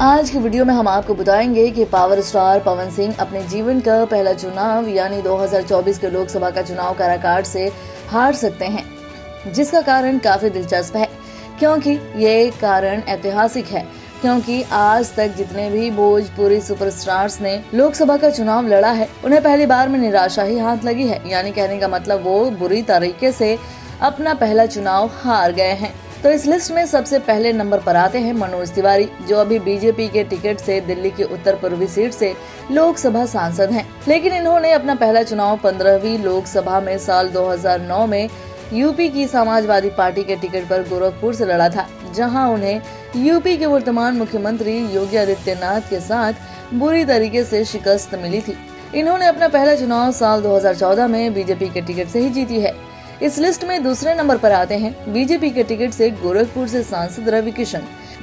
आज की वीडियो में हम आपको बताएंगे कि पावर स्टार पवन सिंह अपने जीवन का पहला चुनाव यानी 2024 के लोकसभा का चुनाव काराकाट से हार सकते हैं, जिसका कारण काफी दिलचस्प है क्योंकि ये कारण ऐतिहासिक है। क्योंकि आज तक जितने भी भोजपुरी सुपरस्टार्स ने लोकसभा का चुनाव लड़ा है, उन्हें पहली बार में निराशा ही हाथ लगी है। यानी कहने का मतलब वो बुरी तरीके से अपना पहला चुनाव हार गए हैं। तो इस लिस्ट में सबसे पहले नंबर पर आते हैं मनोज तिवारी, जो अभी बीजेपी के टिकट से दिल्ली की उत्तर पूर्वी सीट से लोकसभा सांसद हैं। लेकिन इन्होंने अपना पहला चुनाव 15वीं लोकसभा में साल 2009 में यूपी की समाजवादी पार्टी के टिकट पर गोरखपुर से लड़ा था, जहां उन्हें यूपी के वर्तमान मुख्यमंत्री योगी आदित्यनाथ के साथ बुरी तरीके से शिकस्त मिली थी। इन्होंने अपना पहला चुनाव साल 2014 में बीजेपी के टिकट से ही जीती है। इस लिस्ट में दूसरे नंबर पर आते हैं बीजेपी के टिकट से गोरखपुर से सांसद रवि किशन,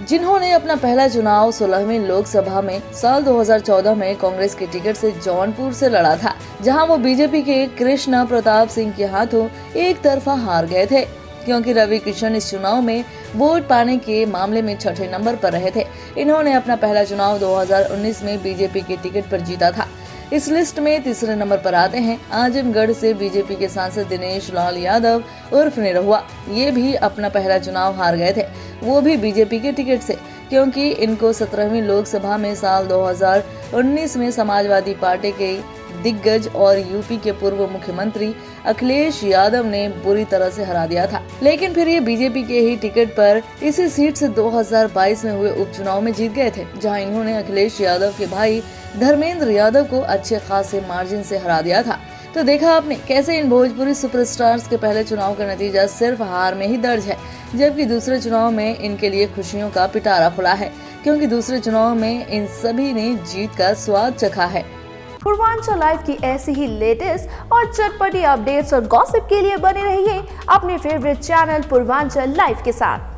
जिन्होंने अपना पहला चुनाव 16वीं लोकसभा में साल 2014 में कांग्रेस के टिकट से जौनपुर से लड़ा था, जहां वो बीजेपी के कृष्णा प्रताप सिंह के हाथों एक तरफा हार गए थे, क्योंकि रवि किशन इस चुनाव में वोट पाने के मामले में छठे नंबर पर रहे थे। इन्होंने अपना पहला चुनाव 2019 में बीजेपी के टिकट पर जीता था। इस लिस्ट में तीसरे नंबर पर आते हैं आजमगढ़ से बीजेपी के सांसद दिनेश लाल यादव उर्फ निरहुआ। ये भी अपना पहला चुनाव हार गए थे, वो भी बीजेपी के टिकट से, क्योंकि इनको 17वीं लोकसभा में साल 2019 में समाजवादी पार्टी के दिग्गज और यूपी के पूर्व मुख्यमंत्री अखिलेश यादव ने बुरी तरह से हरा दिया था। लेकिन फिर ये बीजेपी के ही टिकट पर इसी सीट से 2022 में हुए उपचुनाव में जीत गए थे, जहां इन्होंने अखिलेश यादव के भाई धर्मेंद्र यादव को अच्छे खासे मार्जिन से हरा दिया था। तो देखा आपने कैसे इन भोजपुरी सुपरस्टार्स के पहले चुनाव का नतीजा सिर्फ हार में ही दर्ज है, जबकि दूसरे चुनाव में इनके लिए खुशियों का पिटारा खुला है, क्योंकि दूसरे चुनाव में इन सभी ने जीत का स्वाद चखा है। पूर्वांचल लाइव की ऐसी ही लेटेस्ट और चटपटी अपडेट्स और गॉसिप के लिए बने रहिए अपने फेवरेट चैनल पूर्वांचल लाइव के साथ।